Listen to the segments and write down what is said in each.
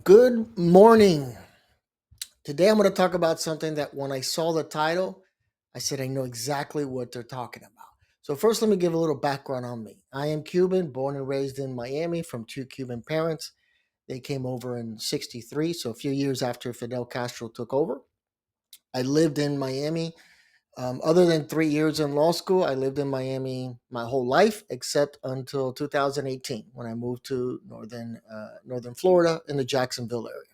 Good morning. Today I'm going to talk about something that when I saw the title, I said I know exactly what they're talking about. So, first, let me give a little background on me. I am Cuban, born and raised in Miami from two Cuban parents. They came over in 63, so a few years after Fidel Castro took over. I lived in Miami. Other than 3 years in law school, I lived in Miami my whole life, except until 2018 when I moved to northern Florida in the Jacksonville area.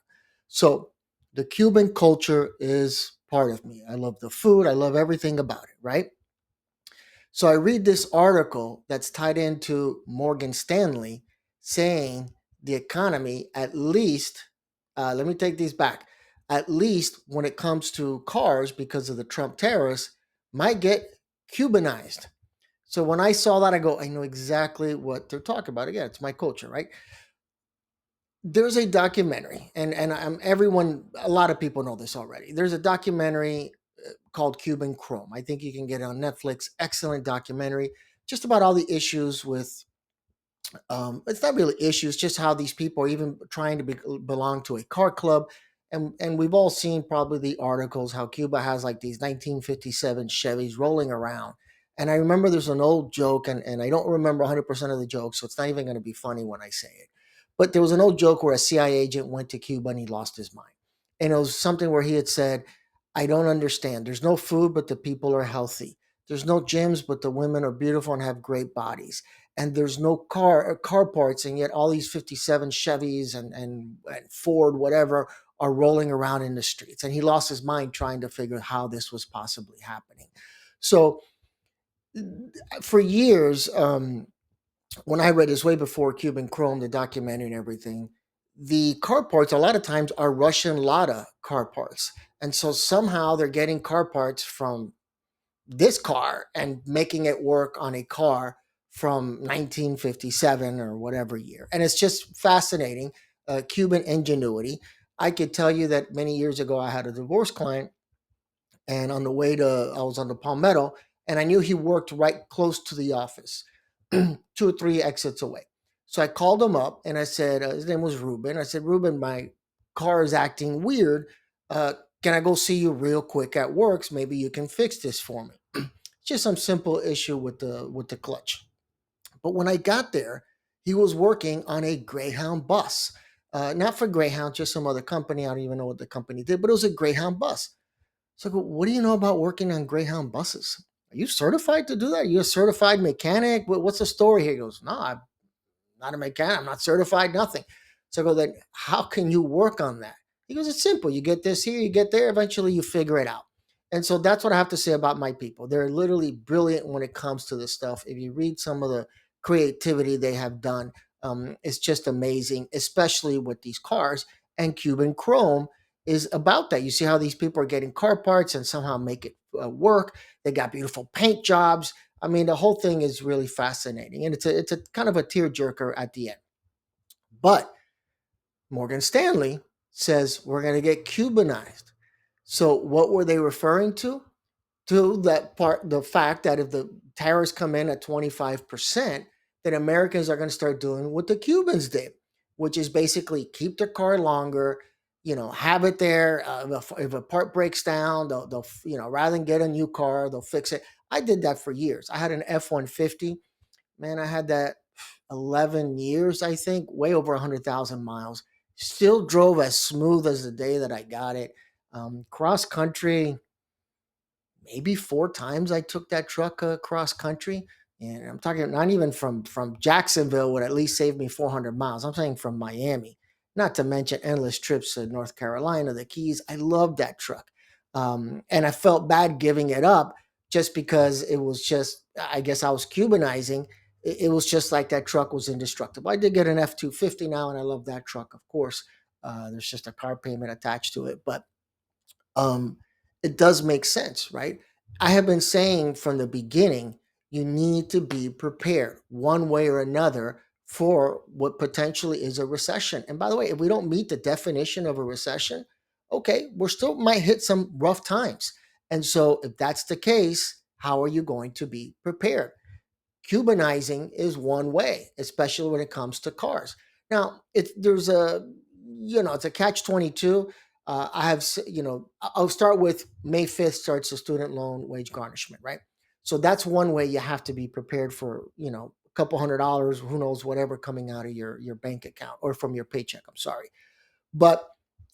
So the Cuban culture is part of me. I love the food. I love everything about it, right? So I read this article that's tied into Morgan Stanley saying the economy, at least, let me take these back, at least when it comes to cars because of the Trump tariffs, might get Cubanized. So when I saw that, I go, I know exactly what they're talking about. Again, it's my culture, right? There's a documentary, and everyone, a lot of people know this already. There's a documentary called Cuban Chrome. I think you can get it on Netflix. Excellent documentary, just about all the issues with. It's not really issues, just how these people are even trying to belong to a car club, and we've all seen probably the articles how Cuba has like these 1957 Chevys rolling around. And I remember there's an old joke, and I don't remember 100% of the joke, so it's not even going to be funny when I say it. But there was an old joke where a CIA agent went to Cuba and he lost his mind. And it was something where he had said, I don't understand. There's no food, but the people are healthy. There's no gyms, but the women are beautiful and have great bodies. And there's no car parts, and yet all these 57 Chevys and Ford, whatever, are rolling around in the streets. And he lost his mind trying to figure out how this was possibly happening. So for years, when I read this way before Cuban Chrome, the documentary and everything, the car parts a lot of times are Russian Lada car parts. And so somehow they're getting car parts from this car and making it work on a car from 1957 or whatever year. And it's just fascinating. Cuban ingenuity. I could tell you that many years ago, I had a divorce client, and on the way to, I was on the Palmetto, and I knew he worked right close to the office, 2 or 3 exits away. So I called him up and I said, his name was Ruben. I said, Ruben, my car is acting weird. Uh, can I go see you real quick at works? Maybe you can fix this for me. Just some simple issue with the clutch. But when I got there, he was working on a Greyhound bus. Not for Greyhound, just some other company. I don't even know what the company did, but it was a Greyhound bus. So I go, what do you know about working on Greyhound buses? Are you certified to do that? Are you a certified mechanic? What's the story here? He goes, no, I'm not a mechanic. I'm not certified, nothing. So I go, then how can you work on that? He goes, it's simple. You get this here, you get there, eventually you figure it out. And so that's what I have to say about my people. They're literally brilliant when it comes to this stuff. If you read some of the creativity they have done, it's just amazing, especially with these cars. And Cuban Chrome is about that. You see how these people are getting car parts and somehow make it work. They got beautiful paint jobs. I mean, the whole thing is really fascinating, and it's a kind of a tearjerker at the end. But Morgan Stanley says we're going to get Cubanized. So what were they referring to? To that part, the fact that if the tariffs come in at 25%, that Americans are going to start doing what the Cubans did, which is basically keep their car longer, have it there. If a part breaks down, they'll, rather than get a new car, they'll fix it. I did that for years. I had an F-150. Man, I had that 11 years, I think, way over 100,000 miles. Still drove as smooth as the day that I got it. Cross country, maybe 4 times I took that truck across country. And I'm talking not even from Jacksonville would at least save me 400 miles. I'm saying from Miami, not to mention endless trips to North Carolina, the Keys. I loved that truck. And I felt bad giving it up just because it was just, I guess I was Cubanizing. It was just like that truck was indestructible. I did get an F-250 now, and I love that truck, of course. There's just a car payment attached to it. But um, it does make sense, right? I have been saying from the beginning, you need to be prepared one way or another for what potentially is a recession. And by the way, if we don't meet the definition of a recession, okay, we're still might hit some rough times. And so if that's the case, how are you going to be prepared? Cubanizing is one way, especially when it comes to cars. Now, there's a it's a catch 22. I have, I'll start with May 5th starts the student loan wage garnishment, right? So that's one way you have to be prepared for, a couple $100, who knows, whatever coming out of your bank account or from your paycheck. I'm sorry. But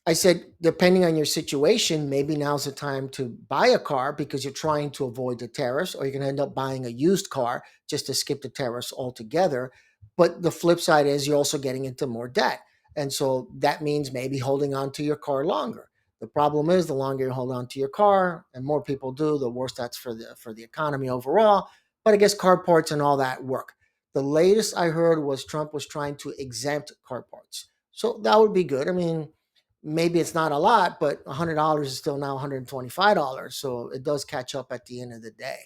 I said, depending on your situation, maybe now's the time to buy a car because you're trying to avoid the tariffs, or you're going to end up buying a used car just to skip the tariffs altogether. But the flip side is you're also getting into more debt. And so that means maybe holding on to your car longer. The problem is the longer you hold on to your car, and more people do, the worse that's for the economy overall. But I guess car parts and all that work. The latest I heard was Trump was trying to exempt car parts. So that would be good. I mean, maybe it's not a lot, but $100 is still now $125. So it does catch up at the end of the day.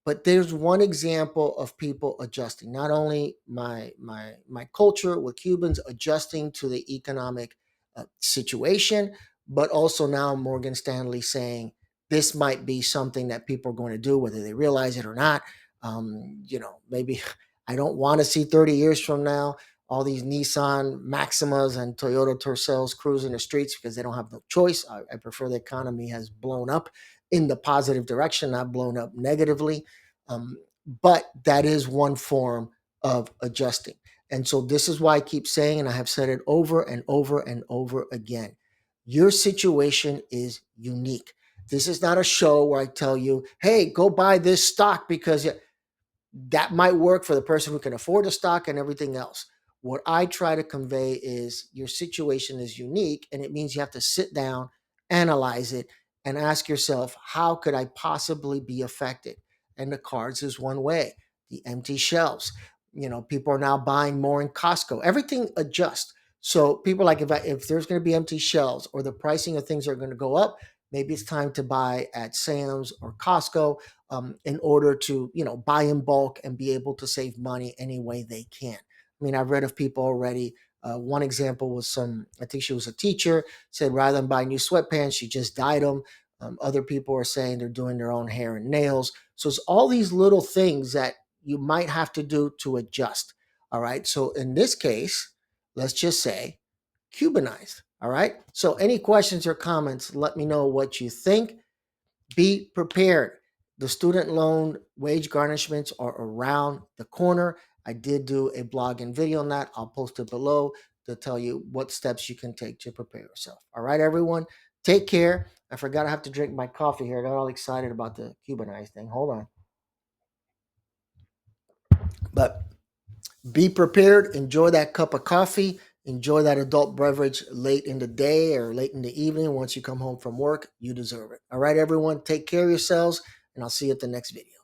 But there's one example of people adjusting. Not only my culture with Cubans adjusting to the economic situation, but also now Morgan Stanley saying this might be something that people are going to do, whether they realize it or not. Maybe I don't want to see 30 years from now all these Nissan Maximas and Toyota Tercels cruising the streets because they don't have no choice. I prefer the economy has blown up in the positive direction, not blown up negatively. But that is one form of adjusting. And so this is why I keep saying, and I have said it over and over and over again, your situation is unique. This is not a show where I tell you, hey, go buy this stock because that might work for the person who can afford the stock and everything else. What I try to convey is your situation is unique, and it means you have to sit down, analyze it, and ask yourself, how could I possibly be affected? And the cards is one way. The empty shelves. People are now buying more in Costco. Everything adjusts. So people are like, if there's going to be empty shelves or the pricing of things are going to go up, maybe it's time to buy at Sam's or Costco in order to buy in bulk and be able to save money any way they can. I mean, I've read of people already. One example was I think she was a teacher, said rather than buy new sweatpants, she just dyed them. Other people are saying they're doing their own hair and nails. So it's all these little things that you might have to do to adjust. All right. So in this case, let's just say Cubanized. All right. So any questions or comments, let me know what you think. Be prepared. The student loan wage garnishments are around the corner. I did do a blog and video on that. I'll post it below to tell you what steps you can take to prepare yourself. All right, everyone. Take care. I forgot I have to drink my coffee here. I got all excited about the Cubanized thing. Hold on. But be prepared. Enjoy that cup of coffee. Enjoy that adult beverage late in the day or late in the evening. Once you come home from work, you deserve it. All right, everyone. Take care of yourselves, and I'll see you at the next video.